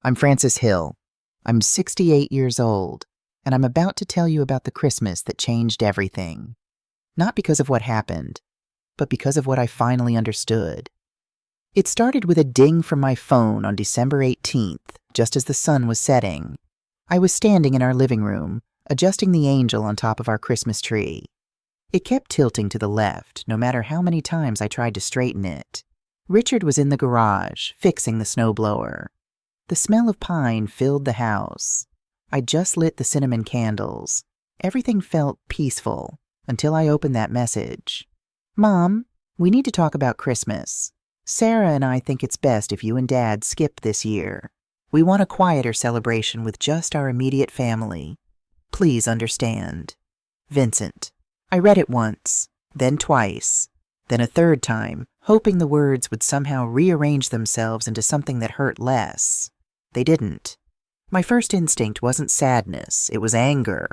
I'm Francis Hill. I'm 68 years old, and I'm about to tell you about the Christmas that changed everything. Not because of what happened, but because of what I finally understood. It started with a ding from my phone on December 18th, just as the sun was setting. I was standing in our living room, adjusting the angel on top of our Christmas tree. It kept tilting to the left, no matter how many times I tried to straighten it. Richard was in the garage, fixing the snowblower. The smell of pine filled the house. I just lit the cinnamon candles. Everything felt peaceful until I opened that message. Mom, we need to talk about Christmas. Sarah and I think it's best if you and Dad skip this year. We want a quieter celebration with just our immediate family. Please understand. Vincent. I read it once, then twice, then a third time, hoping the words would somehow rearrange themselves into something that hurt less. They didn't. My first instinct wasn't sadness, it was anger.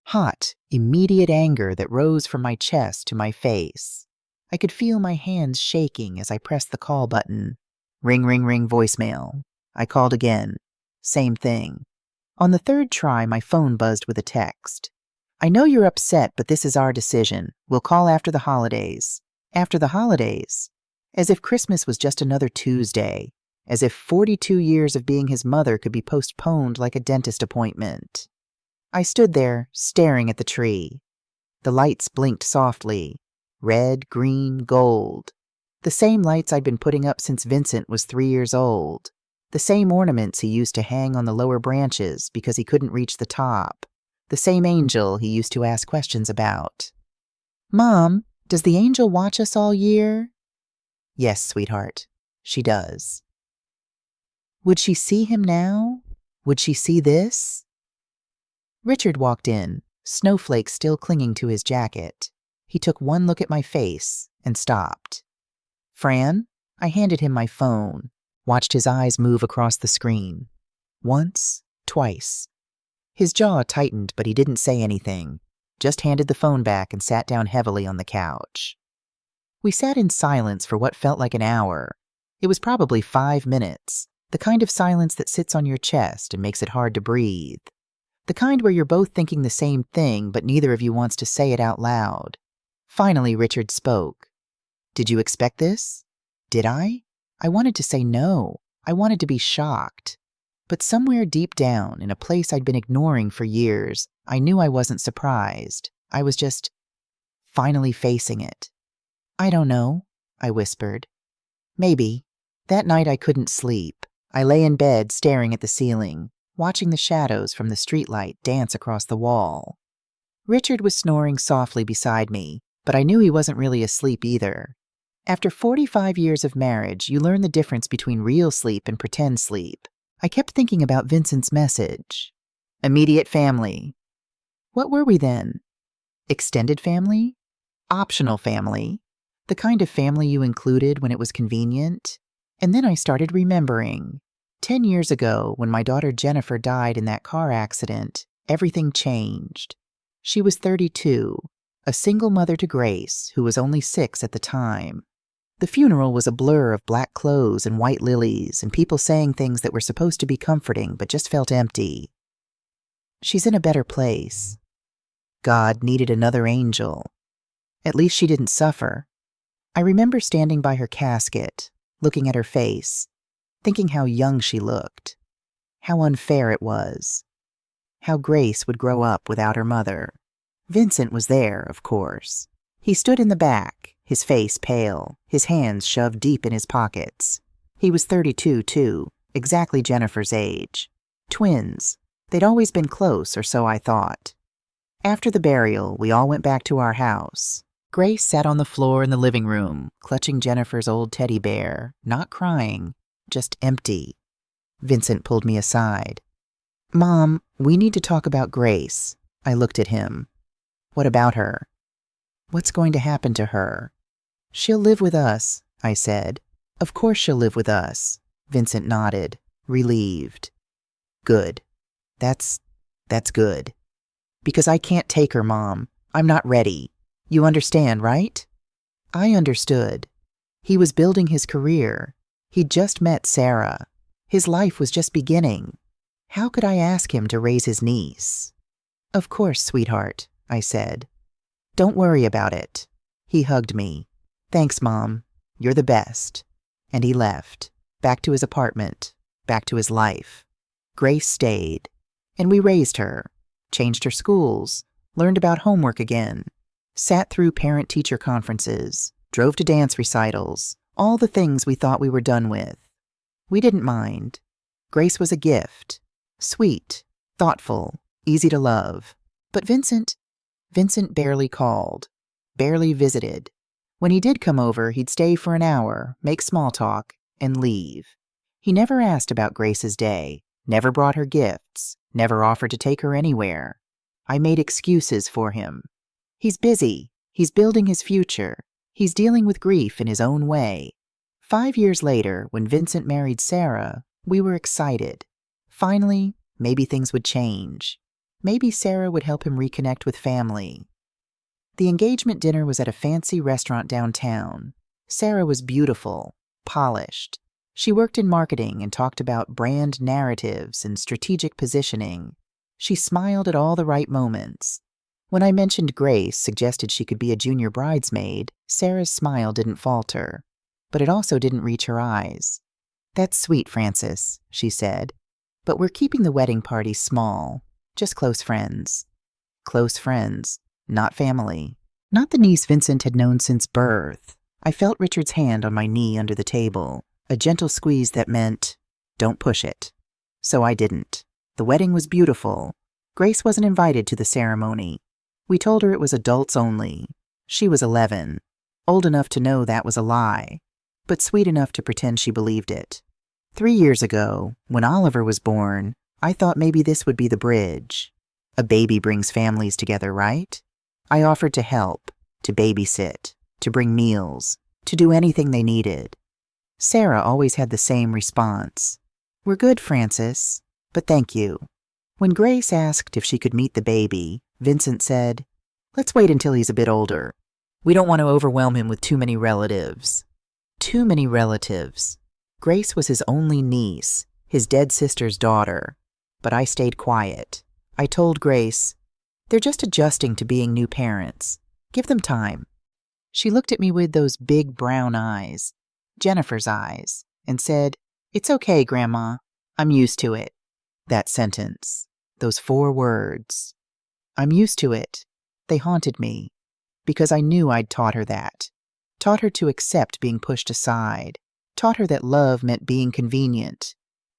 Hot, immediate anger that rose from my chest to my face. I could feel my hands shaking as I pressed the call button. Ring, ring, ring, voicemail. I called again. Same thing. On the third try, my phone buzzed with a text. I know you're upset, but this is our decision. We'll call after the holidays. After the holidays? As if Christmas was just another Tuesday. As if 42 years of being his mother could be postponed like a dentist appointment. I stood there, staring at the tree. The lights blinked softly. Red, green, gold. The same lights I'd been putting up since Vincent was 3 years old. The same ornaments he used to hang on the lower branches because he couldn't reach the top. The same angel he used to ask questions about. Mom, does the angel watch us all year? Yes, sweetheart, she does. Would she see him now? Would she see this? Richard walked in, snowflakes still clinging to his jacket. He took one look at my face and stopped. Fran? I handed him my phone, watched his eyes move across the screen. Once, twice. His jaw tightened, but he didn't say anything, just handed the phone back and sat down heavily on the couch. We sat in silence for what felt like an hour. It was probably 5 minutes, the kind of silence that sits on your chest and makes it hard to breathe. The kind where you're both thinking the same thing, but neither of you wants to say it out loud. Finally, Richard spoke. Did you expect this? Did I? I wanted to say no. I wanted to be shocked. But somewhere deep down, in a place I'd been ignoring for years, I knew I wasn't surprised. I was just finally facing it. I don't know, I whispered. Maybe. That night I couldn't sleep. I lay in bed staring at the ceiling, watching the shadows from the streetlight dance across the wall. Richard was snoring softly beside me, but I knew he wasn't really asleep either. After 45 years of marriage, you learn the difference between real sleep and pretend sleep. I kept thinking about Vincent's message. Immediate family. What were we then? Extended family? Optional family? The kind of family you included when it was convenient? And then I started remembering. 10 years ago, when my daughter Jennifer died in that car accident, everything changed. She was 32, a single mother to Grace, who was only 6 at the time. The funeral was a blur of black clothes and white lilies and people saying things that were supposed to be comforting but just felt empty. She's in a better place. God needed another angel. At least she didn't suffer. I remember standing by her casket, looking at her face, thinking how young she looked, how unfair it was, how Grace would grow up without her mother. Vincent was there, of course. He stood in the back, his face pale, his hands shoved deep in his pockets. He was 32, too, exactly Jennifer's age. Twins. They'd always been close, or so I thought. After the burial, we all went back to our house. Grace sat on the floor in the living room, clutching Jennifer's old teddy bear, not crying, just empty. Vincent pulled me aside. Mom, we need to talk about Grace. I looked at him. What about her? What's going to happen to her? She'll live with us, I said. Of course she'll live with us. Vincent nodded, relieved. Good. That's good. Because I can't take her, Mom. I'm not ready. You understand, right? I understood. He was building his career. He'd just met Sarah. His life was just beginning. How could I ask him to raise his niece? "Of course, sweetheart," I said. "Don't worry about it." He hugged me. "Thanks, Mom. You're the best." And he left, back to his apartment, back to his life. Grace stayed, and we raised her, changed her schools, learned about homework again, sat through parent-teacher conferences, drove to dance recitals, all the things we thought we were done with. We didn't mind. Grace was a gift. Sweet, thoughtful, easy to love. But Vincent barely called, barely visited. When he did come over, he'd stay for an hour, make small talk, and leave. He never asked about Grace's day, never brought her gifts, never offered to take her anywhere. I made excuses for him. He's busy. He's building his future. He's dealing with grief in his own way. 5 years later, when Vincent married Sarah, we were excited. Finally, maybe things would change. Maybe Sarah would help him reconnect with family. The engagement dinner was at a fancy restaurant downtown. Sarah was beautiful, polished. She worked in marketing and talked about brand narratives and strategic positioning. She smiled at all the right moments. When I mentioned Grace suggested she could be a junior bridesmaid, Sarah's smile didn't falter, but it also didn't reach her eyes. "That's sweet, Francis," she said, "but we're keeping the wedding party small, just close friends." Close friends, not family. Not the niece Vincent had known since birth. I felt Richard's hand on my knee under the table, a gentle squeeze that meant, "Don't push it." So I didn't. The wedding was beautiful. Grace wasn't invited to the ceremony. We told her it was adults only. She was 11, old enough to know that was a lie, but sweet enough to pretend she believed it. 3 years ago, when Oliver was born, I thought maybe this would be the bridge. A baby brings families together, right? I offered to help, to babysit, to bring meals, to do anything they needed. Sarah always had the same response. "We're good, Francis, but thank you." When Grace asked if she could meet the baby, Vincent said, "Let's wait until he's a bit older. We don't want to overwhelm him with too many relatives." Too many relatives. Grace was his only niece, his dead sister's daughter. But I stayed quiet. I told Grace, "They're just adjusting to being new parents. Give them time." She looked at me with those big brown eyes, Jennifer's eyes, and said, "It's okay, Grandma. I'm used to it." That sentence, those 4 words. I'm used to it. They haunted me, because I knew I'd taught her that. Taught her to accept being pushed aside. Taught her that love meant being convenient.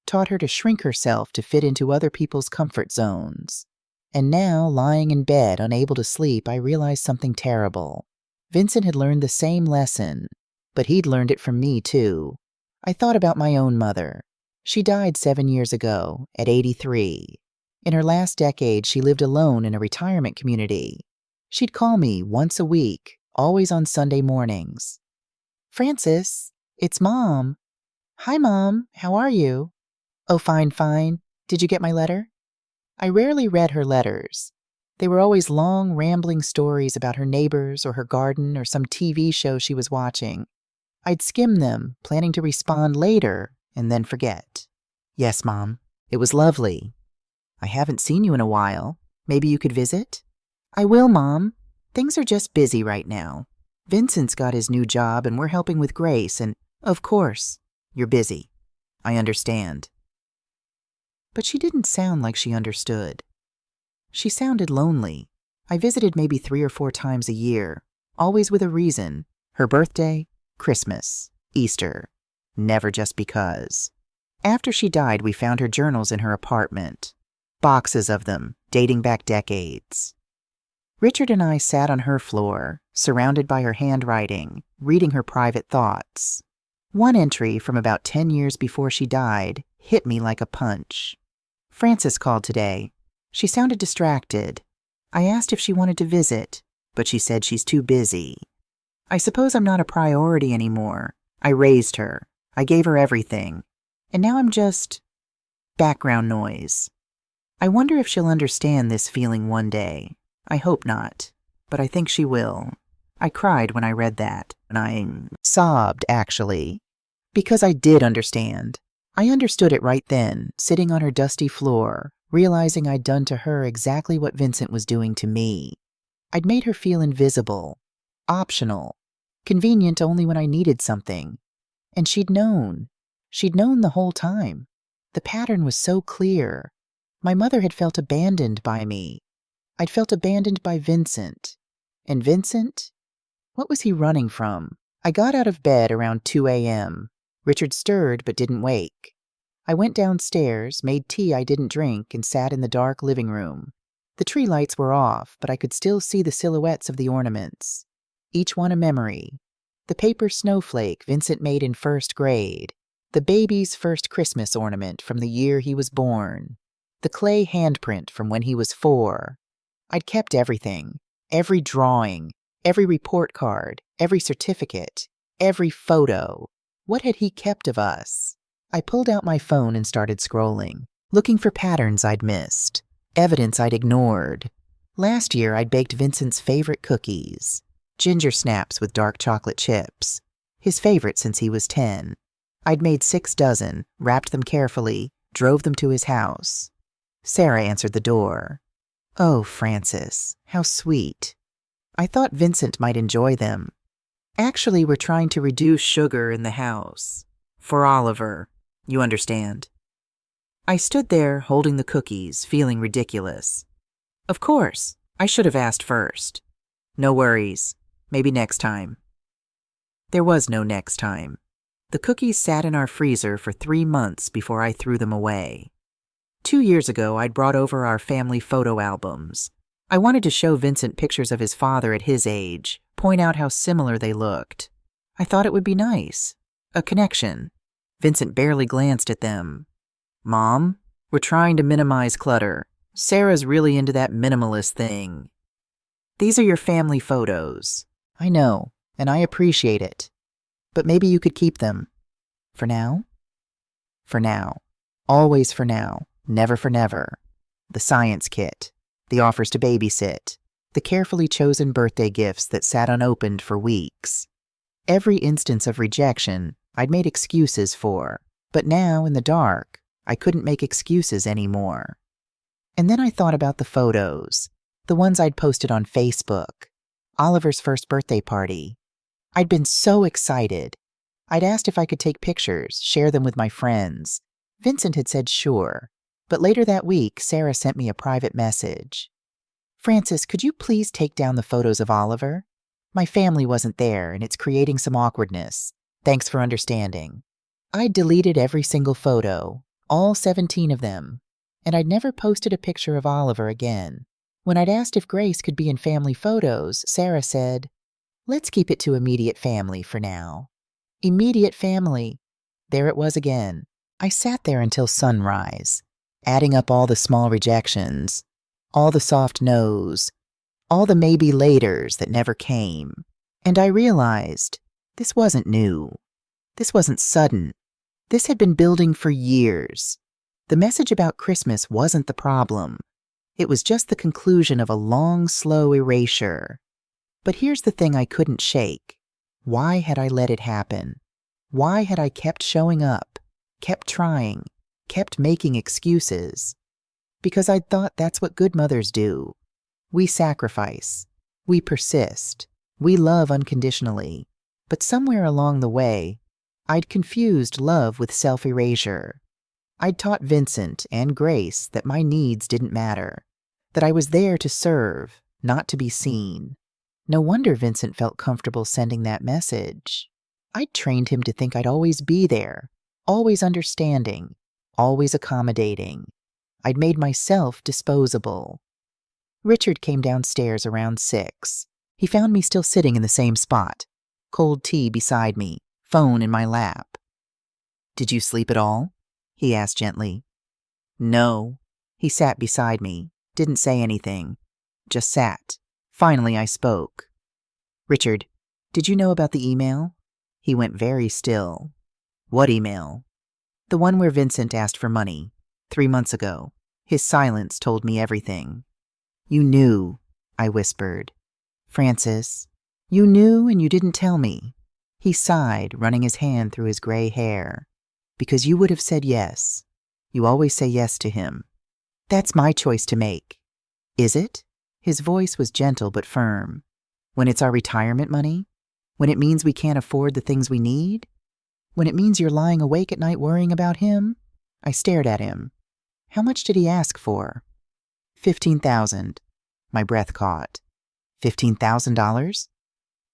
Taught her to shrink herself to fit into other people's comfort zones. And now, lying in bed, unable to sleep, I realized something terrible. Vincent had learned the same lesson, but he'd learned it from me, too. I thought about my own mother. She died 7 years ago, at 83. In her last decade, she lived alone in a retirement community. She'd call me once a week, always on Sunday mornings. "Francis, it's Mom." "Hi, Mom. How are you?" "Oh, fine, fine. Did you get my letter?" I rarely read her letters. They were always long, rambling stories about her neighbors or her garden or some TV show she was watching. I'd skim them, planning to respond later, and then forget. "Yes, Mom. It was lovely. I haven't seen you in a while. Maybe you could visit?" "I will, Mom. Things are just busy right now. Vincent's got his new job and we're helping with Grace and, of course, you're busy. I understand." But she didn't sound like she understood. She sounded lonely. I visited maybe 3 or 4 times a year, always with a reason. Her birthday, Christmas, Easter. Never just because. After she died, we found her journals in her apartment. Boxes of them, dating back decades. Richard and I sat on her floor, surrounded by her handwriting, reading her private thoughts. One entry from about 10 years before she died hit me like a punch. "Frances called today. She sounded distracted. I asked if she wanted to visit, but she said she's too busy. I suppose I'm not a priority anymore. I raised her. I gave her everything. And now I'm just background noise. I wonder if she'll understand this feeling one day. I hope not, but I think she will." I cried when I read that, and I sobbed, actually, because I did understand. I understood it right then, sitting on her dusty floor, realizing I'd done to her exactly what Vincent was doing to me. I'd made her feel invisible, optional, convenient only when I needed something. And she'd known. She'd known the whole time. The pattern was so clear. My mother had felt abandoned by me. I'd felt abandoned by Vincent. And Vincent? What was he running from? I got out of bed around 2 a.m. Richard stirred but didn't wake. I went downstairs, made tea I didn't drink, and sat in the dark living room. The tree lights were off, but I could still see the silhouettes of the ornaments. Each one a memory. The paper snowflake Vincent made in first grade. The baby's first Christmas ornament from the year he was born. The clay handprint from when he was 4. I'd kept everything. Every drawing. Every report card. Every certificate. Every photo. What had he kept of us? I pulled out my phone and started scrolling, looking for patterns I'd missed, evidence I'd ignored. Last year, I'd baked Vincent's favorite cookies, ginger snaps with dark chocolate chips, his favorite since he was 10. I'd made 6 dozen, wrapped them carefully, drove them to his house. Sarah answered the door. Oh, Francis, how sweet. I thought Vincent might enjoy them. Actually, we're trying to reduce sugar in the house. For Oliver, you understand. I stood there, holding the cookies, feeling ridiculous. Of course, I should have asked first. No worries. Maybe next time. There was no next time. The cookies sat in our freezer for 3 months before I threw them away. 2 years ago, I'd brought over our family photo albums. I wanted to show Vincent pictures of his father at his age, point out how similar they looked. I thought it would be nice. A connection. Vincent barely glanced at them. Mom, we're trying to minimize clutter. Sarah's really into that minimalist thing. These are your family photos. I know, and I appreciate it. But maybe you could keep them. For now? For now. Always for now. Never for never. The science kit. The offers to babysit. The carefully chosen birthday gifts that sat unopened for weeks. Every instance of rejection I'd made excuses for. But now, in the dark, I couldn't make excuses anymore. And then I thought about the photos. The ones I'd posted on Facebook. Oliver's first birthday party. I'd been so excited. I'd asked if I could take pictures, share them with my friends. Vincent had said sure. But later that week, Sarah sent me a private message. Francis, could you please take down the photos of Oliver? My family wasn't there, and it's creating some awkwardness. Thanks for understanding. I'd deleted every single photo, all 17 of them, and I'd never posted a picture of Oliver again. When I'd asked if Grace could be in family photos, Sarah said, let's keep it to immediate family for now. Immediate family. There it was again. I sat there until sunrise, adding up all the small rejections, all the soft no's, all the maybe laters that never came. And I realized this wasn't new. This wasn't sudden. This had been building for years. The message about Christmas wasn't the problem. It was just the conclusion of a long, slow erasure. But here's the thing I couldn't shake. Why had I let it happen? Why had I kept showing up, kept trying, kept making excuses? Because I'd thought that's what good mothers do. We sacrifice. We persist. We love unconditionally. But somewhere along the way, I'd confused love with self-erasure. I'd taught Vincent and Grace that my needs didn't matter, that I was there to serve, not to be seen. No wonder Vincent felt comfortable sending that message. I'd trained him to think I'd always be there, always understanding, always accommodating. I'd made myself disposable. Richard came downstairs around 6. He found me still sitting in the same spot, cold tea beside me, phone in my lap. Did you sleep at all? He asked gently. No. He sat beside me, didn't say anything, just sat. Finally, I spoke. Richard, did you know about the email? He went very still. What email? The one where Vincent asked for money, 3 months ago. His silence told me everything. You knew, I whispered. Francis, you knew and you didn't tell me. He sighed, running his hand through his gray hair. Because you would have said yes. You always say yes to him. That's my choice to make. Is it? His voice was gentle but firm. When it's our retirement money? When it means we can't afford the things we need? When it means you're lying awake at night worrying about him? I stared at him. How much did he ask for? $15,000. My breath caught. $15,000?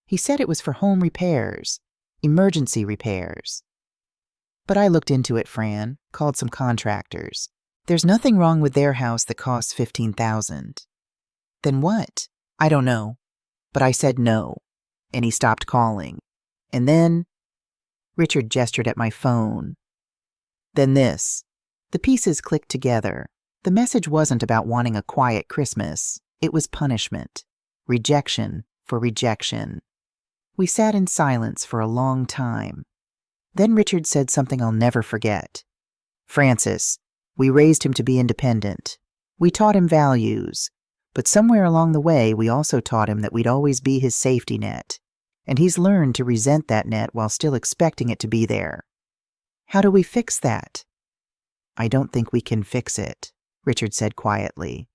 He said it was for home repairs, emergency repairs. But I looked into it, Fran, called some contractors. There's nothing wrong with their house that costs $15,000. Then what? I don't know. But I said no, and he stopped calling. And then Richard gestured at my phone. Then this. The pieces clicked together. The message wasn't about wanting a quiet Christmas. It was punishment. Rejection for rejection. We sat in silence for a long time. Then Richard said something I'll never forget. Francis, we raised him to be independent. We taught him values. But somewhere along the way, we also taught him that we'd always be his safety net. And he's learned to resent that net while still expecting it to be there. How do we fix that? I don't think we can fix it, Richard said quietly.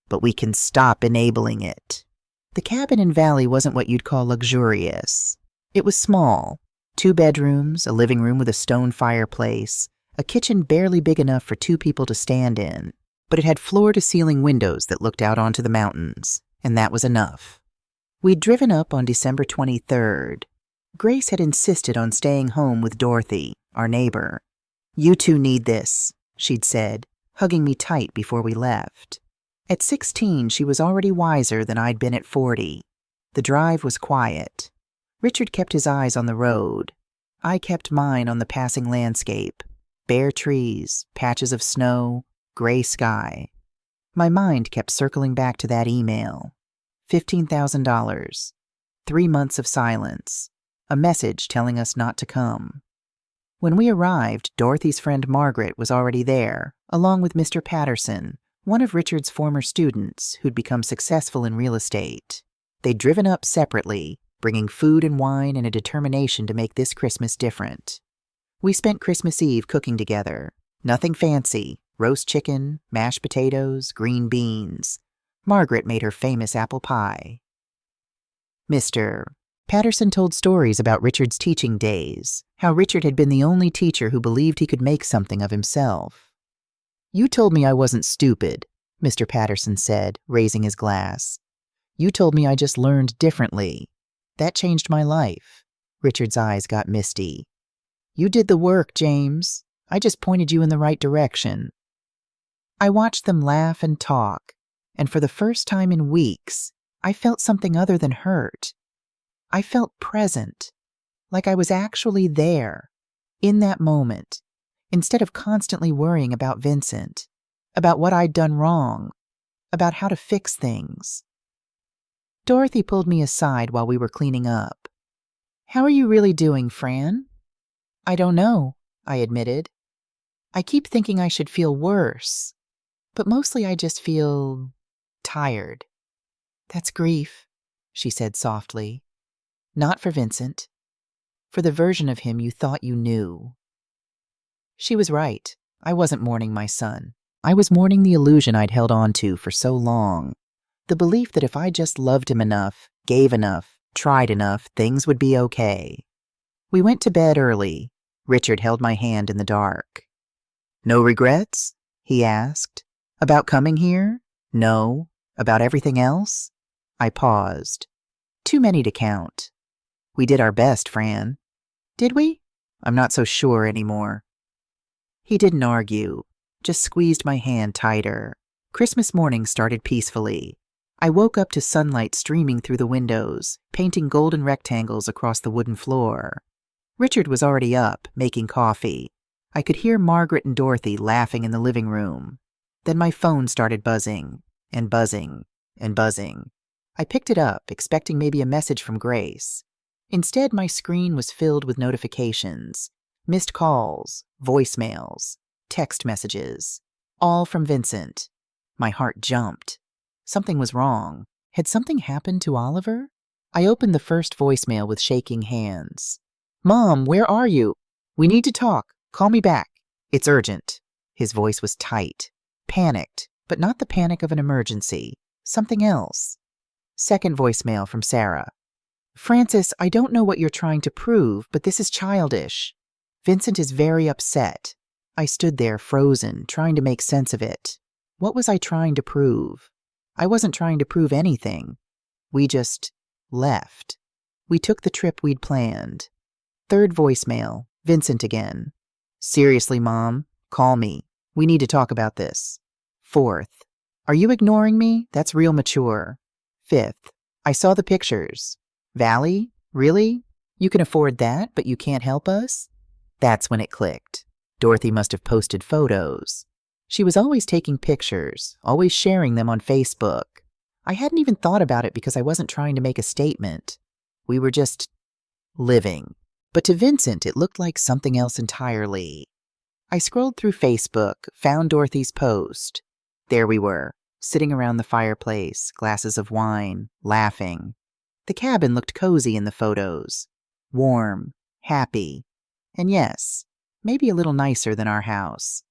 But we can stop enabling it. The cabin in Valley wasn't what you'd call luxurious. It was small. 2 bedrooms, a living room with a stone fireplace, a kitchen barely big enough for 2 people to stand in. But it had floor-to-ceiling windows that looked out onto the mountains, and that was enough. We'd driven up on December 23rd. Grace had insisted on staying home with Dorothy, our neighbor. You two need this, she'd said, hugging me tight before we left. At 16, she was already wiser than I'd been at 40. The drive was quiet. Richard kept his eyes on the road. I kept mine on the passing landscape. Bare trees, patches of snow, gray sky. My mind kept circling back to that email. $15,000. 3 months of silence. A message telling us not to come. When we arrived, Dorothy's friend Margaret was already there, along with Mr. Patterson, one of Richard's former students who'd become successful in real estate. They'd driven up separately, bringing food and wine and a determination to make this Christmas different. We spent Christmas Eve cooking together. Nothing fancy. Roast chicken, mashed potatoes, green beans. Margaret made her famous apple pie. Mr. Patterson told stories about Richard's teaching days, how Richard had been the only teacher who believed he could make something of himself. You told me I wasn't stupid, Mr. Patterson said, raising his glass. You told me I just learned differently. That changed my life. Richard's eyes got misty. You did the work, James. I just pointed you in the right direction. I watched them laugh and talk, and for the first time in weeks, I felt something other than hurt. I felt present, like I was actually there, in that moment, instead of constantly worrying about Vincent, about what I'd done wrong, about how to fix things. Dorothy pulled me aside while we were cleaning up. How are you really doing, Fran? I don't know, I admitted. I keep thinking I should feel worse. But mostly I just feel tired. That's grief, she said softly. Not for Vincent. For the version of him you thought you knew. She was right. I wasn't mourning my son. I was mourning the illusion I'd held on to for so long. The belief that if I just loved him enough, gave enough, tried enough, things would be okay. We went to bed early. Richard held my hand in the dark. No regrets? He asked. About coming here? No. About everything else? I paused. Too many to count. We did our best, Fran. Did we? I'm not so sure anymore. He didn't argue, just squeezed my hand tighter. Christmas morning started peacefully. I woke up to sunlight streaming through the windows, painting golden rectangles across the wooden floor. Richard was already up, making coffee. I could hear Margaret and Dorothy laughing in the living room. Then my phone started buzzing, and buzzing, and buzzing. I picked it up, expecting maybe a message from Grace. Instead, my screen was filled with notifications. Missed calls, voicemails, text messages. All from Vincent. My heart jumped. Something was wrong. Had something happened to Oliver? I opened the first voicemail with shaking hands. Mom, where are you? We need to talk. Call me back. It's urgent. His voice was tight. Panicked, but not the panic of an emergency. Something else. Second voicemail from Sarah. Francis, I don't know what you're trying to prove, but this is childish. Vincent is very upset. I stood there frozen, trying to make sense of it. What was I trying to prove? I wasn't trying to prove anything. We just left. We took the trip we'd planned. Third voicemail, Vincent again. Seriously, Mom, call me. We need to talk about this. Fourth, are you ignoring me? That's real mature. Fifth, I saw the pictures. Valley? Really? You can afford that, but you can't help us? That's when it clicked. Dorothy must have posted photos. She was always taking pictures, always sharing them on Facebook. I hadn't even thought about it because I wasn't trying to make a statement. We were just living. But to Vincent, it looked like something else entirely. I scrolled through Facebook, found Dorothy's post. There we were, sitting around the fireplace, glasses of wine, laughing. The cabin looked cozy in the photos. Warm, happy. And yes, maybe a little nicer than our house.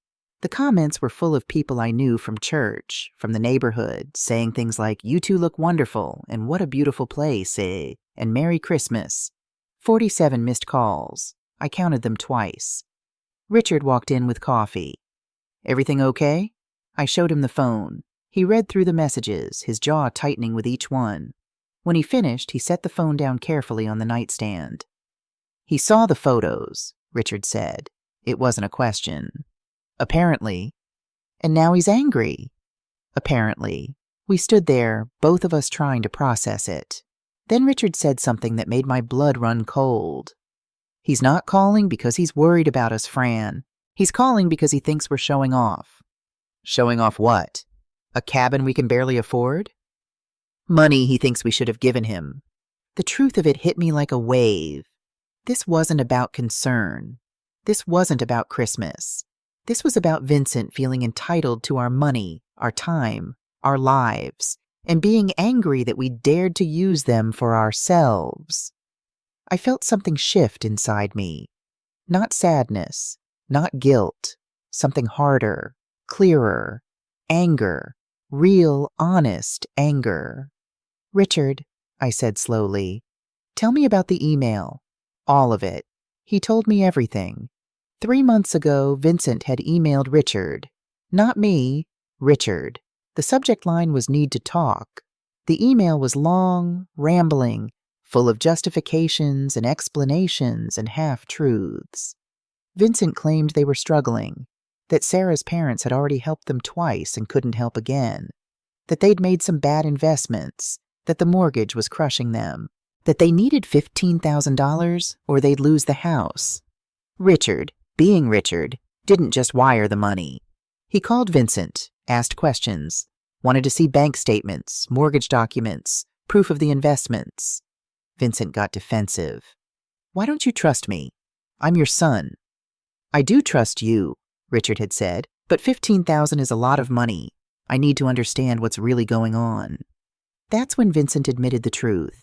The comments were full of people I knew from church, from the neighborhood, saying things like, "You two look wonderful," and "What a beautiful place, eh?" and "Merry Christmas." 47 missed calls. I counted them twice. Richard walked in with coffee. Everything okay? I showed him the phone. He read through the messages, his jaw tightening with each one. When he finished, he set the phone down carefully on the nightstand. He saw the photos, Richard said. It wasn't a question. Apparently. And now he's angry. Apparently. We stood there, both of us trying to process it. Then Richard said something that made my blood run cold. He's not calling because he's worried about us, Fran. He's calling because he thinks we're showing off. Showing off what? A cabin we can barely afford? Money he thinks we should have given him. The truth of it hit me like a wave. This wasn't about concern. This wasn't about Christmas. This was about Vincent feeling entitled to our money, our time, our lives, and being angry that we dared to use them for ourselves. I felt something shift inside me. Not sadness, not guilt, something harder, clearer, anger, real, honest anger. Richard, I said slowly, tell me about the email. All of it. He told me everything. 3 months ago, Vincent had emailed Richard. Not me, Richard. The subject line was "Need to talk." The email was long, rambling, full of justifications and explanations and half-truths. Vincent claimed they were struggling, that Sarah's parents had already helped them twice and couldn't help again, that they'd made some bad investments, that the mortgage was crushing them, that they needed $15,000 or they'd lose the house. Richard, being Richard, didn't just wire the money. He called Vincent, asked questions, wanted to see bank statements, mortgage documents, proof of the investments. Vincent got defensive. Why don't you trust me? I'm your son. I do trust you, Richard had said, but $15,000 is a lot of money. I need to understand what's really going on. That's when Vincent admitted the truth.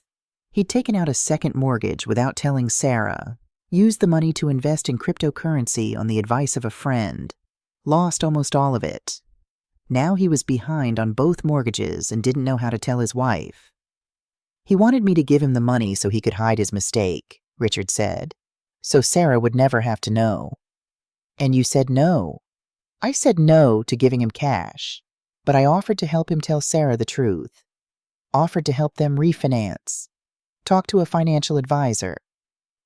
He'd taken out a second mortgage without telling Sarah, used the money to invest in cryptocurrency on the advice of a friend, lost almost all of it. Now he was behind on both mortgages and didn't know how to tell his wife. He wanted me to give him the money so he could hide his mistake, Richard said, so Sarah would never have to know. And you said no. I said no to giving him cash, but I offered to help him tell Sarah the truth. Offered to help them refinance, talk to a financial advisor,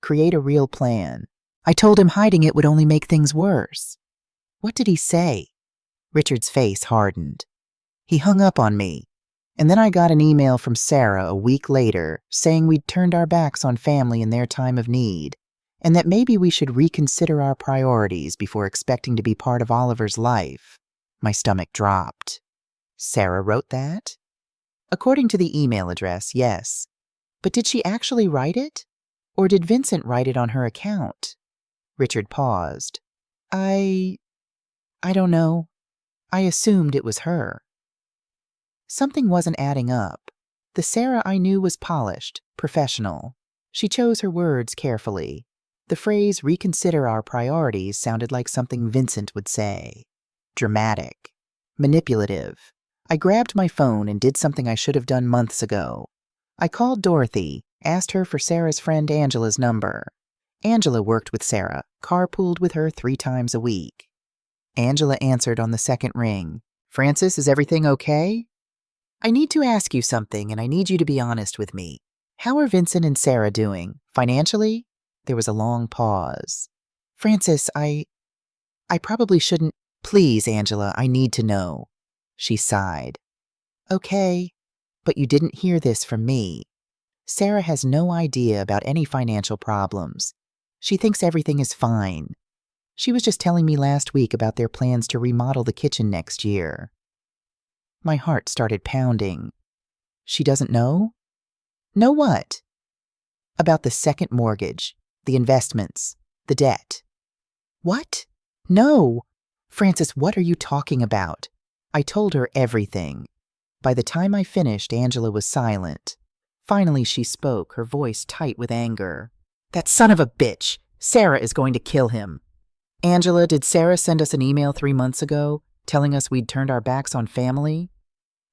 create a real plan. I told him hiding it would only make things worse. What did he say? Richard's face hardened. He hung up on me, and then I got an email from Sarah a week later saying we'd turned our backs on family in their time of need, and that maybe we should reconsider our priorities before expecting to be part of Oliver's life. My stomach dropped. Sarah wrote that? According to the email address, yes. But did she actually write it? Or did Vincent write it on her account? Richard paused. I don't know. I assumed it was her. Something wasn't adding up. The Sarah I knew was polished, professional. She chose her words carefully. The phrase reconsider our priorities sounded like something Vincent would say. Dramatic. Manipulative. I grabbed my phone and did something I should have done months ago. I called Dorothy, asked her for Sarah's friend Angela's number. Angela worked with Sarah, carpooled with her 3 times a week. Angela answered on the second ring. "Francis, is everything okay?" "I need to ask you something, and I need you to be honest with me. How are Vincent and Sarah doing? Financially?" There was a long pause. "Francis, I probably shouldn't—" "Please, Angela, I need to know." She sighed. "Okay, but you didn't hear this from me. Sarah has no idea about any financial problems. She thinks everything is fine. She was just telling me last week about their plans to remodel the kitchen next year." My heart started pounding. She doesn't know? Know what? About the second mortgage, the investments, the debt. What? No! Francis, what are you talking about? I told her everything. By the time I finished, Angela was silent. Finally, she spoke, her voice tight with anger. "That son of a bitch! Sarah is going to kill him." "Angela, did Sarah send us an email 3 months ago telling us we'd turned our backs on family?"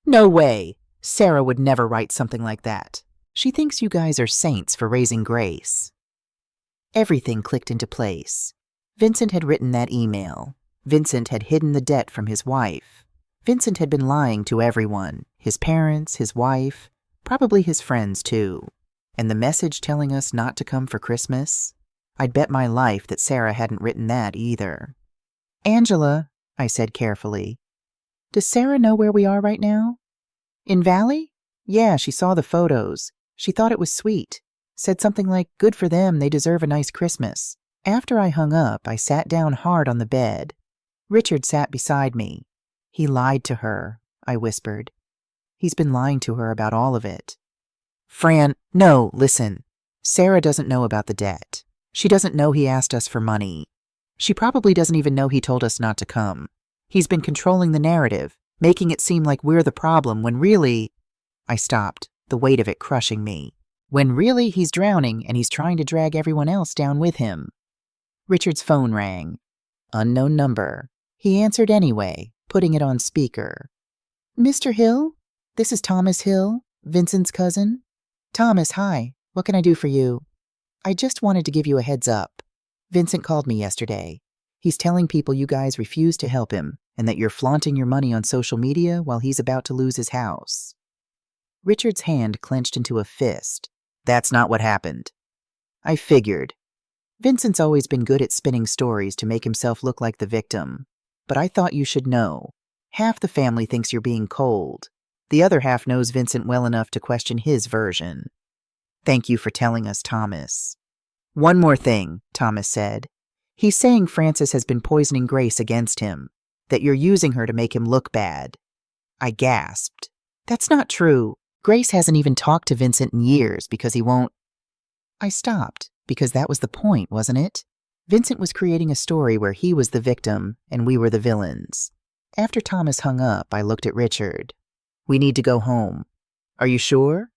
"No way! Sarah would never write something like that. She thinks you guys are saints for raising Grace." Everything clicked into place. Vincent had written that email. Vincent had hidden the debt from his wife. Vincent had been lying to everyone, his parents, his wife, probably his friends too. And the message telling us not to come for Christmas? I'd bet my life that Sarah hadn't written that either. "Angela," I said carefully, "does Sarah know where we are right now?" "In Valley? Yeah, she saw the photos. She thought it was sweet. Said something like, 'Good for them, they deserve a nice Christmas.'" After I hung up, I sat down hard on the bed. Richard sat beside me. "He lied to her," I whispered. "He's been lying to her about all of it." "Fran, no, listen. Sarah doesn't know about the debt. She doesn't know he asked us for money. She probably doesn't even know he told us not to come. He's been controlling the narrative, making it seem like we're the problem when really—" I stopped, the weight of it crushing me. "When really he's drowning and he's trying to drag everyone else down with him." Richard's phone rang. Unknown number. He answered anyway, putting it on speaker. "Mr. Hill? This is Thomas Hill, Vincent's cousin." "Thomas, hi. What can I do for you?" "I just wanted to give you a heads up. Vincent called me yesterday. He's telling people you guys refuse to help him and that you're flaunting your money on social media while he's about to lose his house." Richard's hand clenched into a fist. "That's not what happened." "I figured. Vincent's always been good at spinning stories to make himself look like the victim. But I thought you should know. Half the family thinks you're being cold. The other half knows Vincent well enough to question his version." "Thank you for telling us, Thomas." "One more thing," Thomas said. "He's saying Francis has been poisoning Grace against him, that you're using her to make him look bad." I gasped. "That's not true. Grace hasn't even talked to Vincent in years because he won't—" I stopped, because that was the point, wasn't it? Vincent was creating a story where he was the victim and we were the villains. After Thomas hung up, I looked at Richard. "We need to go home." "Are you sure?"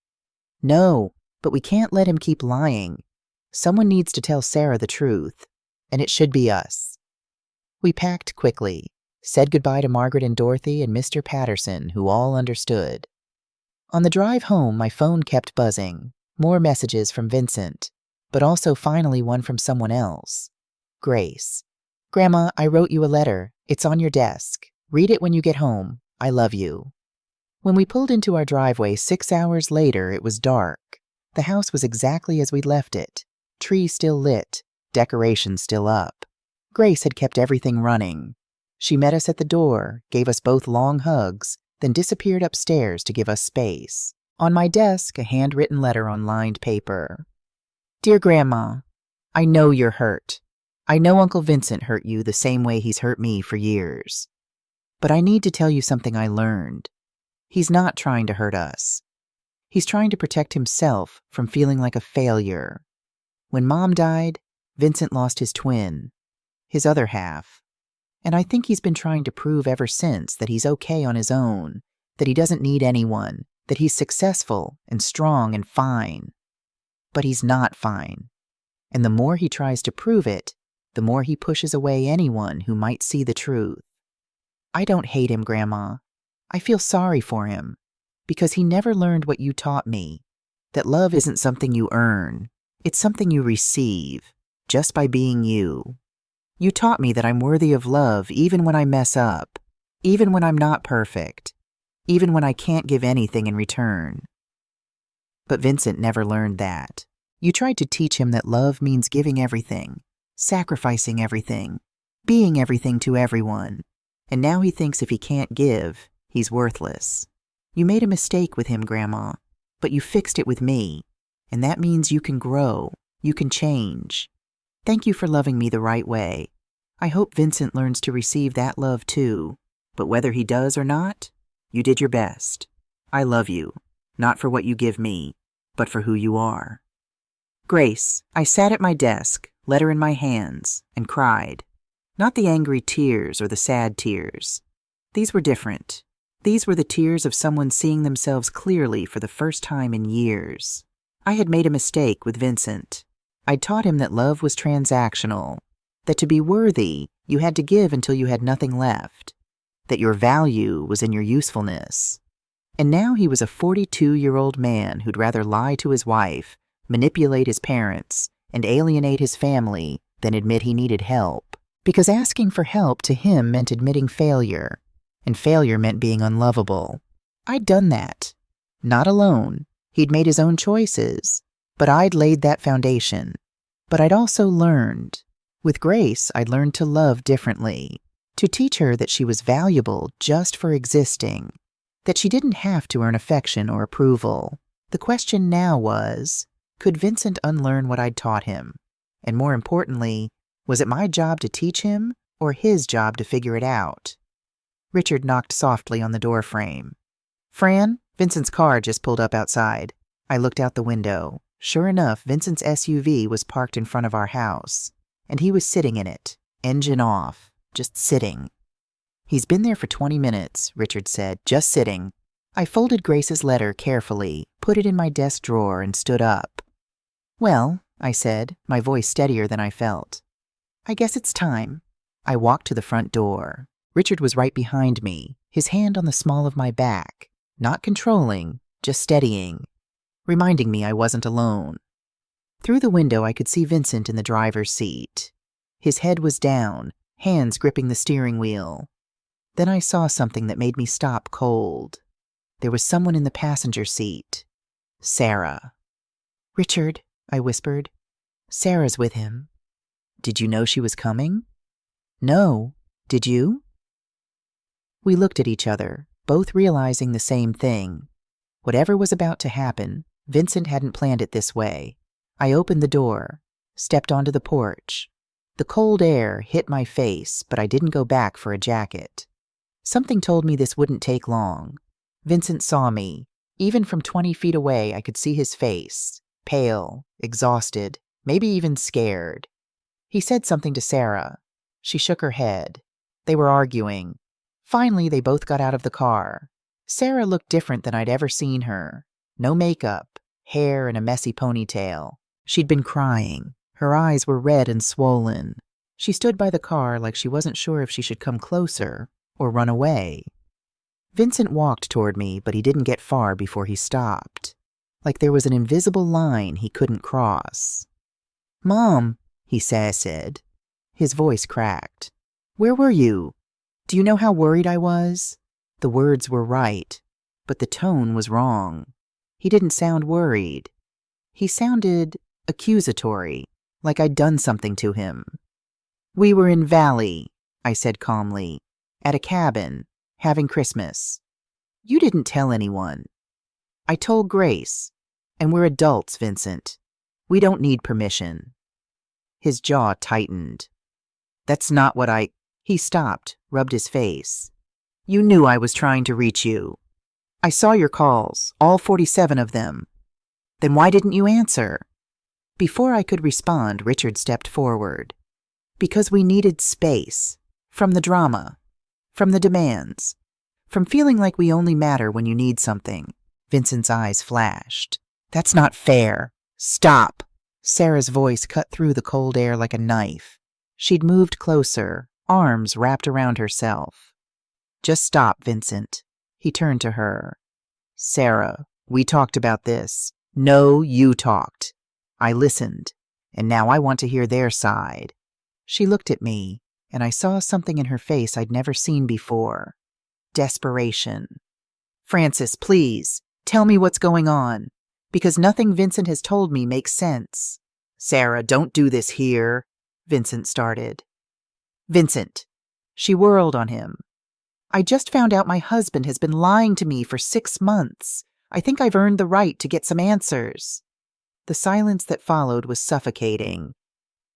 "No, but we can't let him keep lying. Someone needs to tell Sarah the truth, and it should be us." We packed quickly, said goodbye to Margaret and Dorothy and Mr. Patterson, who all understood. On the drive home, my phone kept buzzing, more messages from Vincent, but also finally one from someone else. Grace. "Grandma, I wrote you a letter. It's on your desk. Read it when you get home. I love you." When we pulled into our driveway 6 hours later, it was dark. The house was exactly as we'd left it. Tree still lit, decorations still up. Grace had kept everything running. She met us at the door, gave us both long hugs, then disappeared upstairs to give us space. On my desk, a handwritten letter on lined paper. "Dear Grandma, I know you're hurt. I know Uncle Vincent hurt you the same way he's hurt me for years. But I need to tell you something I learned. He's not trying to hurt us. He's trying to protect himself from feeling like a failure. When Mom died, Vincent lost his twin, his other half. And I think he's been trying to prove ever since that he's okay on his own, that he doesn't need anyone, that he's successful and strong and fine. But he's not fine. And the more he tries to prove it, the more he pushes away anyone who might see the truth. I don't hate him, Grandma. I feel sorry for him, because he never learned what you taught me, that love isn't something you earn, it's something you receive, just by being you. You taught me that I'm worthy of love even when I mess up, even when I'm not perfect, even when I can't give anything in return. But Vincent never learned that. You tried to teach him that love means giving everything, sacrificing everything, being everything to everyone, and now he thinks if he can't give, he's worthless. You made a mistake with him, Grandma, but you fixed it with me, and that means you can grow, you can change. Thank you for loving me the right way. I hope Vincent learns to receive that love too, but whether he does or not, you did your best. I love you, not for what you give me, but for who you are. Grace, I sat at my desk, letter in my hands, and cried. Not the angry tears or the sad tears. These were different. These were the tears of someone seeing themselves clearly for the first time in years. I had made a mistake with Vincent. I'd taught him that love was transactional, that to be worthy, you had to give until you had nothing left, that your value was in your usefulness. And now he was a 42-year-old man who'd rather lie to his wife, manipulate his parents, and alienate his family than admit he needed help. Because asking for help to him meant admitting failure, and failure meant being unlovable. I'd done that. Not alone. He'd made his own choices, but I'd laid that foundation. But I'd also learned. With Grace, I'd learned to love differently, to teach her that she was valuable just for existing, that she didn't have to earn affection or approval. The question now was, could Vincent unlearn what I'd taught him? And more importantly, was it my job to teach him or his job to figure it out? Richard knocked softly on the door frame. Fran, Vincent's car just pulled up outside. I looked out the window. Sure enough, Vincent's SUV was parked in front of our house, and he was sitting in it, engine off, just sitting. He's been there for 20 minutes, Richard said, just sitting. I folded Grace's letter carefully, put it in my desk drawer, and stood up. Well, I said, my voice steadier than I felt. I guess it's time. I walked to the front door. Richard was right behind me, his hand on the small of my back, not controlling, just steadying, reminding me I wasn't alone. Through the window, I could see Vincent in the driver's seat. His head was down, hands gripping the steering wheel. Then I saw something that made me stop cold. There was someone in the passenger seat. Sarah. Richard, I whispered. Sarah's with him. Did you know she was coming? No. Did you? We looked at each other, both realizing the same thing. Whatever was about to happen, Vincent hadn't planned it this way. I opened the door, stepped onto the porch. The cold air hit my face, but I didn't go back for a jacket. Something told me this wouldn't take long. Vincent saw me. Even from 20 feet away, I could see his face, pale, exhausted, maybe even scared. He said something to Sarah. She shook her head. They were arguing. Finally, they both got out of the car. Sarah looked different than I'd ever seen her. No makeup, hair in a messy ponytail. She'd been crying. Her eyes were red and swollen. She stood by the car like she wasn't sure if she should come closer or run away. Vincent walked toward me, but he didn't get far before he stopped. Like there was an invisible line he couldn't cross. Mom, he said. His voice cracked. Where were you? Do you know how worried I was? The words were right, but the tone was wrong. He didn't sound worried. He sounded accusatory, like I'd done something to him. We were in Valley, I said calmly, at a cabin, having Christmas. You didn't tell anyone. I told Grace, and we're adults, Vincent. We don't need permission. His jaw tightened. That's not what He stopped, rubbed his face. You knew I was trying to reach you. I saw your calls, all 47 of them. Then why didn't you answer? Before I could respond, Richard stepped forward. Because we needed space. From the drama. From the demands. From feeling like we only matter when you need something. Vincent's eyes flashed. That's not fair. Stop. Sarah's voice cut through the cold air like a knife. She'd moved closer, arms wrapped around herself. Just stop, Vincent. He turned to her. Sarah, we talked about this. No, you talked. I listened, and now I want to hear their side. She looked at me, and I saw something in her face I'd never seen before. Desperation. Francis, please, tell me what's going on, because nothing Vincent has told me makes sense. Sarah, don't do this here, Vincent started. Vincent. She whirled on him. I just found out my husband has been lying to me for 6 months. I think I've earned the right to get some answers. The silence that followed was suffocating.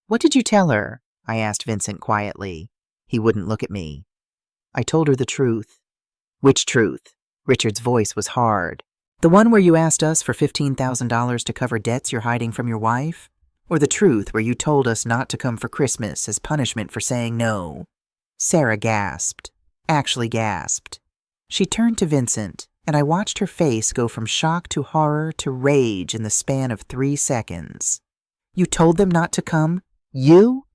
What did you tell her? I asked Vincent quietly. He wouldn't look at me. I told her the truth. Which truth? Richard's voice was hard. The one where you asked us for $15,000 to cover debts you're hiding from your wife? Or the truth where you told us not to come for Christmas as punishment for saying no? Sarah gasped. Actually gasped. She turned to Vincent, and I watched her face go from shock to horror to rage in the span of 3 seconds. You told them not to come? You?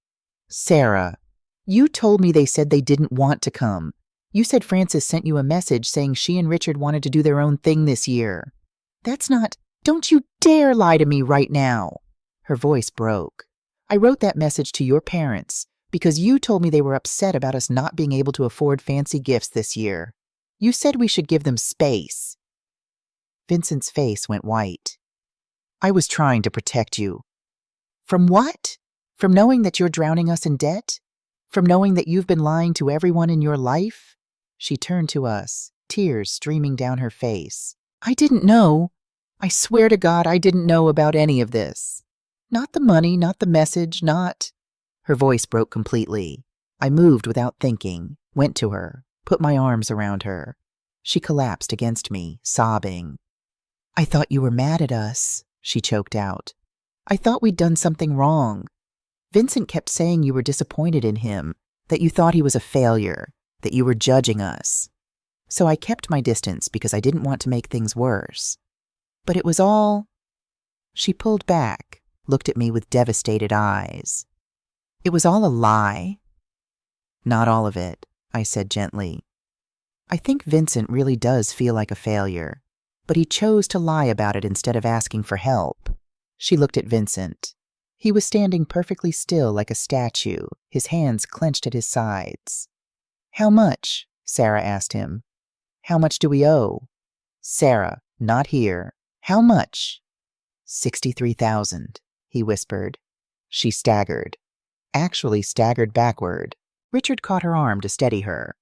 Sarah, you told me they said they didn't want to come. You said Frances sent you a message saying she and Richard wanted to do their own thing this year. That's not— Don't you dare lie to me right now. Her voice broke. I wrote that message to your parents because you told me they were upset about us not being able to afford fancy gifts this year. You said we should give them space. Vincent's face went white. I was trying to protect you. From what? From knowing that you're drowning us in debt? From knowing that you've been lying to everyone in your life? She turned to us, tears streaming down her face. I didn't know. I swear to God I didn't know about any of this. Not the money, not the message, not— Her voice broke completely. I moved without thinking, went to her, put my arms around her. She collapsed against me, sobbing. I thought you were mad at us, she choked out. I thought we'd done something wrong. Vincent kept saying you were disappointed in him, that you thought he was a failure, that you were judging us. So I kept my distance because I didn't want to make things worse. But it was all— She pulled back, looked at me with devastated eyes. It was all a lie? Not all of it, I said gently. I think Vincent really does feel like a failure, but he chose to lie about it instead of asking for help. She looked at Vincent. He was standing perfectly still like a statue, his hands clenched at his sides. How much? Sarah asked him. How much do we owe? Sarah, not here. How much? 63,000, he whispered. She staggered. Actually staggered backward. Richard caught her arm to steady her.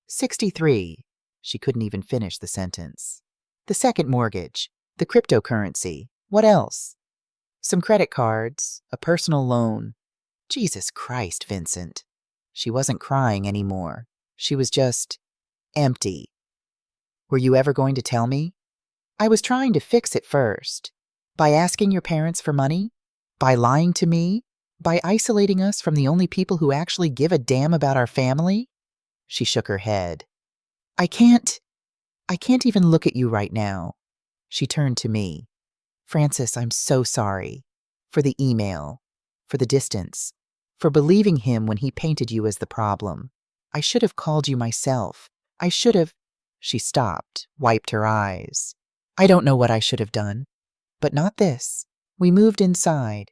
63. She couldn't even finish the sentence. The second mortgage, the cryptocurrency, what else? Some credit cards, a personal loan. Jesus Christ, Vincent. She wasn't crying anymore. She was just empty. Were you ever going to tell me? I was trying to fix it first. By asking your parents for money? By lying to me? By isolating us from the only people who actually give a damn about our family? She shook her head. I can't even look at you right now. She turned to me. Francis, I'm so sorry. For the email. For the distance. For believing him when he painted you as the problem. I should have called you myself. I should have— She stopped, wiped her eyes. I don't know what I should have done. But not this. We moved inside.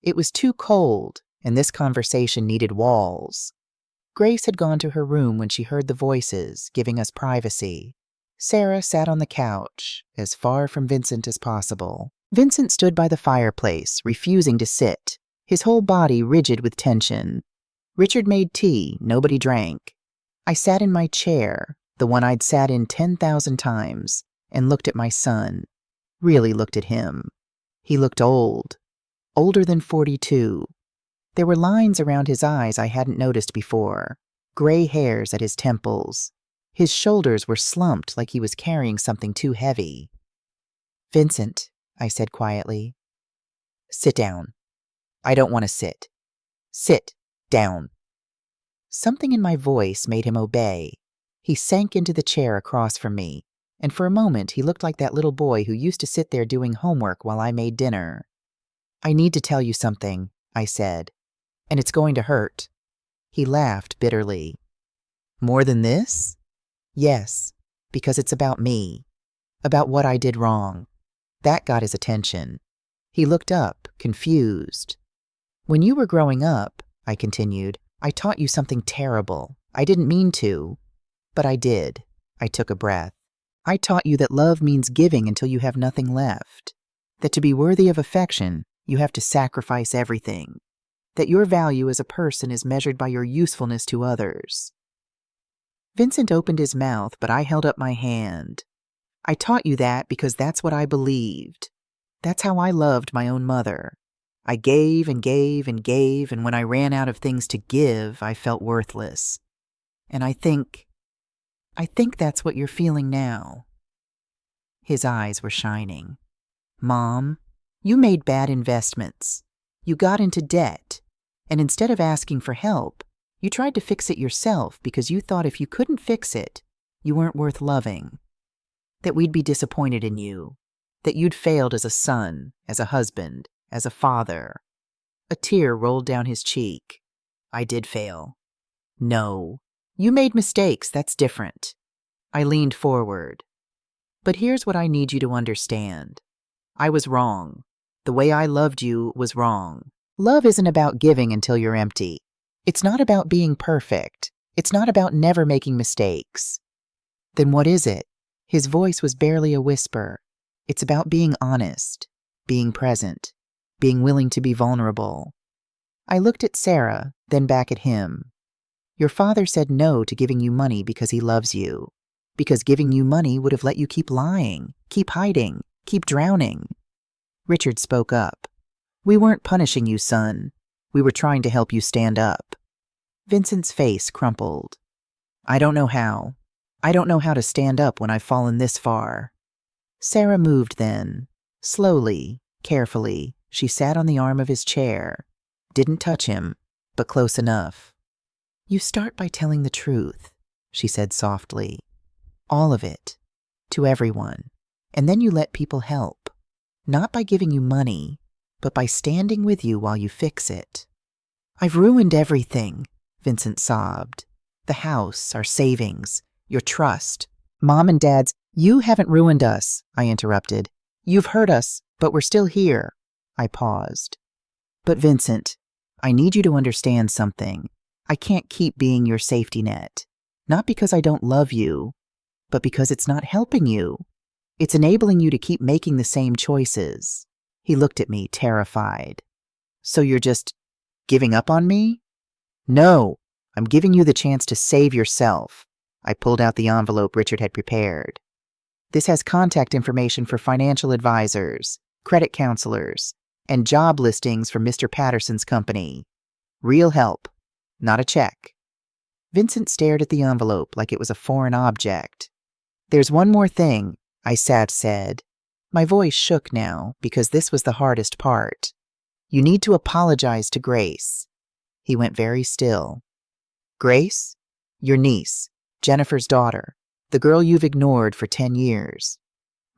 It was too cold, and this conversation needed walls. Grace had gone to her room when she heard the voices, giving us privacy. Sarah sat on the couch, as far from Vincent as possible. Vincent stood by the fireplace, refusing to sit, his whole body rigid with tension. Richard made tea, nobody drank. I sat in my chair, the one I'd sat in 10,000 times, and looked at my son. Really looked at him. He looked old. Older than 42. There were lines around his eyes I hadn't noticed before. Gray hairs at his temples. His shoulders were slumped like he was carrying something too heavy. Vincent, I said quietly. Sit down. I don't want to sit. Sit down. Something in my voice made him obey. He sank into the chair across from me, and for a moment he looked like that little boy who used to sit there doing homework while I made dinner. I need to tell you something, I said, and it's going to hurt. He laughed bitterly. More than this? Yes, because it's about me, about what I did wrong. That got his attention. He looked up, confused. When you were growing up, I continued, I taught you something terrible. I didn't mean to, but I did. I took a breath. I taught you that love means giving until you have nothing left. That to be worthy of affection, you have to sacrifice everything. That your value as a person is measured by your usefulness to others. Vincent opened his mouth, but I held up my hand. I taught you that because that's what I believed. That's how I loved my own mother. I gave and gave and gave, and when I ran out of things to give, I felt worthless. And I think that's what you're feeling now. His eyes were shining. Mom, you made bad investments. You got into debt, and instead of asking for help, you tried to fix it yourself because you thought if you couldn't fix it, you weren't worth loving. That we'd be disappointed in you. That you'd failed as a son, as a husband, as a father. A tear rolled down his cheek. I did fail. No, you made mistakes, that's different. I leaned forward. But here's what I need you to understand. I was wrong. The way I loved you was wrong. Love isn't about giving until you're empty. It's not about being perfect. It's not about never making mistakes. Then what is it? His voice was barely a whisper. It's about being honest, being present, being willing to be vulnerable. I looked at Sarah, then back at him. Your father said no to giving you money because he loves you. Because giving you money would have let you keep lying, keep hiding, keep drowning. Richard spoke up. We weren't punishing you, son. We were trying to help you stand up. Vincent's face crumpled. I don't know how. I don't know how to stand up when I've fallen this far. Sarah moved then. Slowly, carefully, she sat on the arm of his chair. Didn't touch him, but close enough. You start by telling the truth, she said softly. All of it. To everyone. And then you let people help. Not by giving you money, but by standing with you while you fix it. I've ruined everything, Vincent sobbed. The house, our savings, your trust. Mom and Dad's. You haven't ruined us, I interrupted. You've hurt us, but we're still here. I paused. But Vincent, I need you to understand something. I can't keep being your safety net. Not because I don't love you, but because it's not helping you. It's enabling you to keep making the same choices. He looked at me, terrified. So you're just giving up on me? No, I'm giving you the chance to save yourself. I pulled out the envelope Richard had prepared. This has contact information for financial advisors, credit counselors, and job listings for Mr. Patterson's company. Real help, not a check. Vincent stared at the envelope like it was a foreign object. There's one more thing, I said. My voice shook now because this was the hardest part. You need to apologize to Grace. He went very still. Grace? Your niece, Jennifer's daughter. The girl you've ignored for 10 years.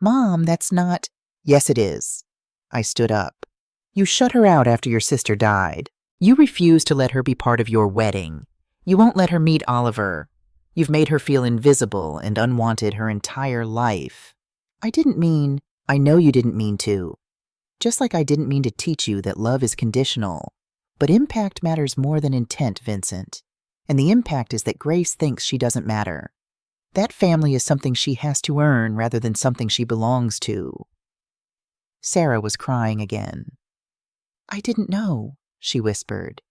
Mom, that's not... Yes, it is. I stood up. You shut her out after your sister died. You refused to let her be part of your wedding. You won't let her meet Oliver. You've made her feel invisible and unwanted her entire life. I know you didn't mean to. Just like I didn't mean to teach you that love is conditional. But impact matters more than intent, Vincent. And the impact is that Grace thinks she doesn't matter. That family is something she has to earn rather than something she belongs to. Sarah was crying again. I didn't know, she whispered.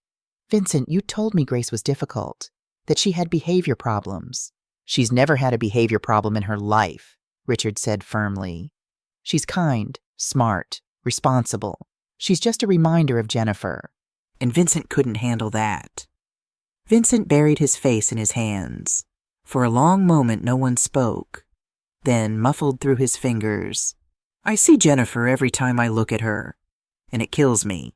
Vincent, you told me Grace was difficult, that she had behavior problems. She's never had a behavior problem in her life, Richard said firmly. She's kind, smart, responsible. She's just a reminder of Jennifer. And Vincent couldn't handle that. Vincent buried his face in his hands. For a long moment, no one spoke. Then, muffled through his fingers, I see Jennifer every time I look at her. And it kills me.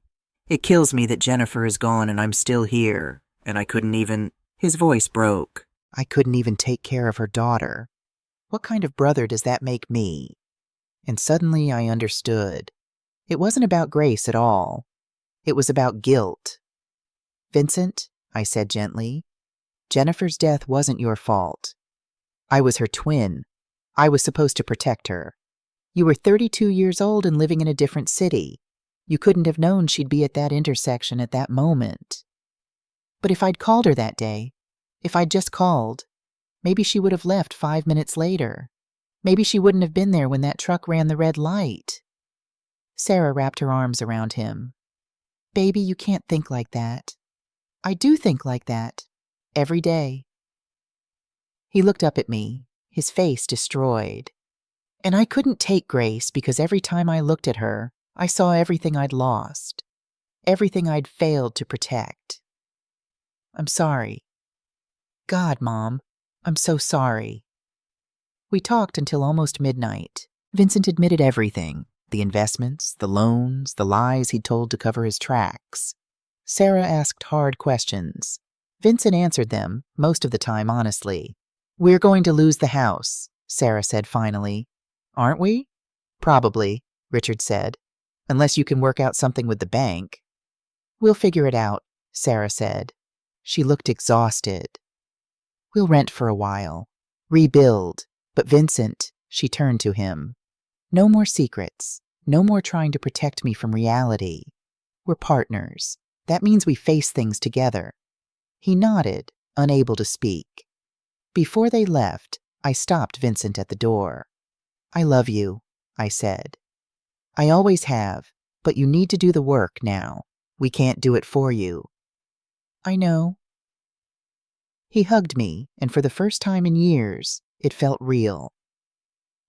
It kills me that Jennifer is gone and I'm still here. And I couldn't even... His voice broke. I couldn't even take care of her daughter. What kind of brother does that make me? And suddenly I understood. It wasn't about Grace at all. It was about guilt. "Vincent," I said gently, "Jennifer's death wasn't your fault. I was her twin. I was supposed to protect her. You were 32 years old and living in a different city. You couldn't have known she'd be at that intersection at that moment. But if I'd called her that day, if I'd just called, maybe she would have left 5 minutes later. Maybe she wouldn't have been there when that truck ran the red light." Sarah wrapped her arms around him. "Baby, you can't think like that." "I do think like that. Every day." He looked up at me, his face destroyed. And I couldn't take Grace because every time I looked at her, I saw everything I'd lost, everything I'd failed to protect. "I'm sorry." "God, Mom, I'm so sorry." We talked until almost midnight. Vincent admitted everything, the investments, the loans, the lies he'd told to cover his tracks. Sarah asked hard questions. Vincent answered them, most of the time honestly. "We're going to lose the house," Sarah said finally. "Aren't we?" "Probably," Richard said, "unless you can work out something with the bank." "We'll figure it out," Sarah said. She looked exhausted. "We'll rent for a while, rebuild, but Vincent," she turned to him, "no more secrets, no more trying to protect me from reality. We're partners. That means we face things together." He nodded, unable to speak. Before they left, I stopped Vincent at the door. "I love you," I said. "I always have, but you need to do the work now. We can't do it for you." "I know." He hugged me, and for the first time in years, it felt real.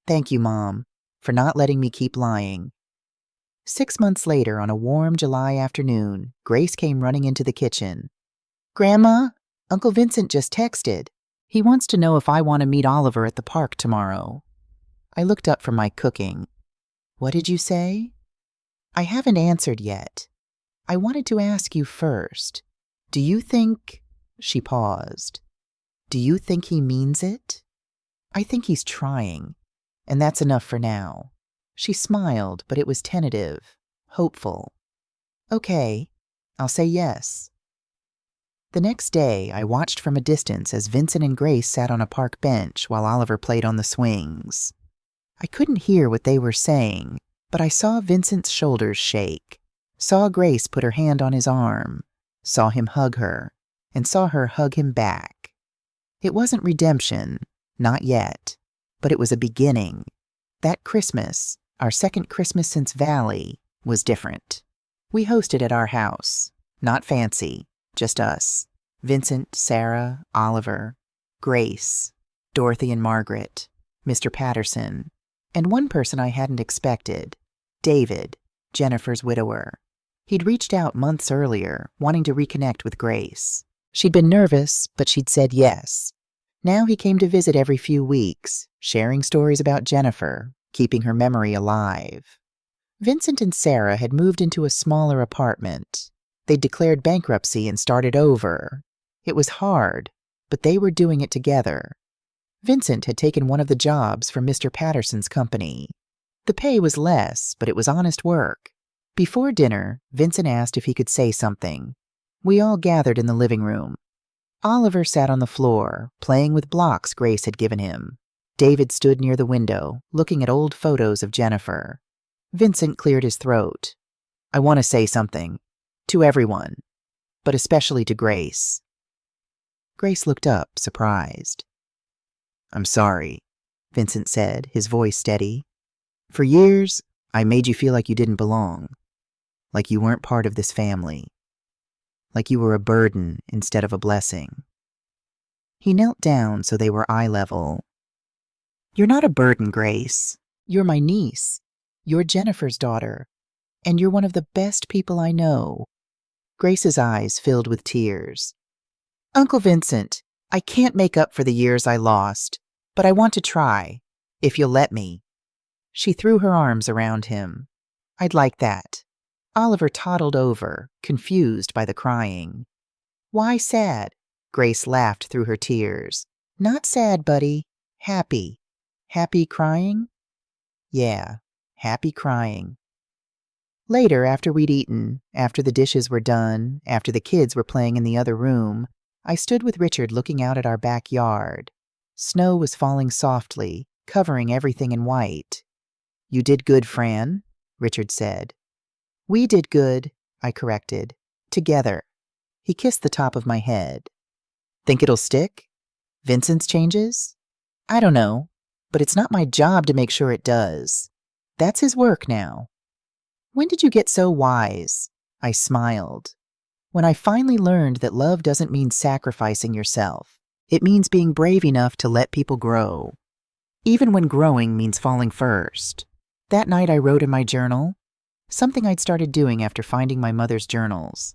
"Thank you, Mom, for not letting me keep lying." 6 months later, on a warm July afternoon, Grace came running into the kitchen. "Grandma, Uncle Vincent just texted. He wants to know if I want to meet Oliver at the park tomorrow." I looked up from my cooking. "What did you say?" "I haven't answered yet. I wanted to ask you first. Do you think—" She paused. "Do you think he means it?" "I think he's trying, and that's enough for now." She smiled, but it was tentative, hopeful. "Okay, I'll say yes." The next day, I watched from a distance as Vincent and Grace sat on a park bench while Oliver played on the swings. I couldn't hear what they were saying, but I saw Vincent's shoulders shake, saw Grace put her hand on his arm, saw him hug her, and saw her hug him back. It wasn't redemption, not yet, but it was a beginning. That Christmas, our second Christmas since Valley, was different. We hosted at our house, not fancy, just us. Vincent, Sarah, Oliver, Grace, Dorothy and Margaret, Mr. Patterson, and one person I hadn't expected, David, Jennifer's widower. He'd reached out months earlier, wanting to reconnect with Grace. She'd been nervous, but she'd said yes. Now he came to visit every few weeks, sharing stories about Jennifer, keeping her memory alive. Vincent and Sarah had moved into a smaller apartment. They'd declared bankruptcy and started over. It was hard, but they were doing it together. Vincent had taken one of the jobs from Mr. Patterson's company. The pay was less, but it was honest work. Before dinner, Vincent asked if he could say something. We all gathered in the living room. Oliver sat on the floor, playing with blocks Grace had given him. David stood near the window, looking at old photos of Jennifer. Vincent cleared his throat. "I want to say something. To everyone, but especially to Grace." Grace looked up, surprised. "I'm sorry," Vincent said, his voice steady. "For years, I made you feel like you didn't belong, like you weren't part of this family, like you were a burden instead of a blessing." He knelt down so they were eye level. "You're not a burden, Grace. You're my niece. You're Jennifer's daughter, and you're one of the best people I know." Grace's eyes filled with tears. "Uncle Vincent, I can't make up for the years I lost, but I want to try, if you'll let me." She threw her arms around him. "I'd like that." Oliver toddled over, confused by the crying. "Why sad?" Grace laughed through her tears. "Not sad, buddy. Happy." "Happy crying?" "Yeah, happy crying." Later, after we'd eaten, after the dishes were done, after the kids were playing in the other room, I stood with Richard looking out at our backyard. Snow was falling softly, covering everything in white. "You did good, Fran," Richard said. "We did good," I corrected. "Together." He kissed the top of my head. "Think it'll stick? Vincent's changes? I don't know, but it's not my job to make sure it does. That's his work now." "When did you get so wise?" I smiled. "When I finally learned that love doesn't mean sacrificing yourself. It means being brave enough to let people grow. Even when growing means falling first." That night I wrote in my journal, something I'd started doing after finding my mother's journals.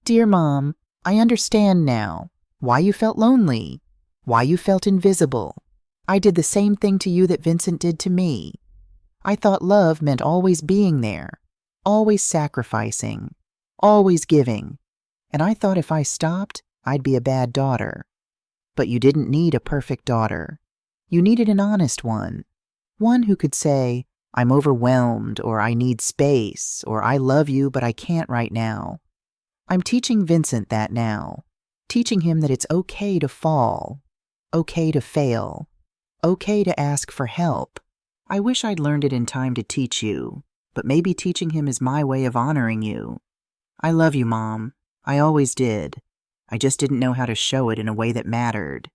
"Dear Mom, I understand now why you felt lonely, why you felt invisible. I did the same thing to you that Vincent did to me. I thought love meant always being there, always sacrificing, always giving, and I thought if I stopped, I'd be a bad daughter. But you didn't need a perfect daughter. You needed an honest one who could say, 'I'm overwhelmed,' or 'I need space,' or 'I love you, but I can't right now.' I'm teaching Vincent that now, teaching him that it's okay to fall, okay to fail, okay to ask for help. I wish I'd learned it in time to teach you, but maybe teaching him is my way of honoring you. I love you, Mom. I always did. I just didn't know how to show it in a way that mattered.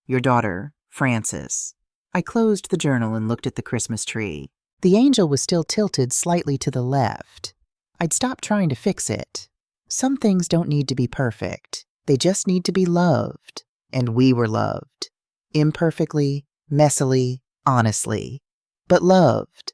Your daughter, Frances." I closed the journal and looked at the Christmas tree. The angel was still tilted slightly to the left. I'd stopped trying to fix it. Some things don't need to be perfect. They just need to be loved. And we were loved. Imperfectly, messily, honestly. But loved.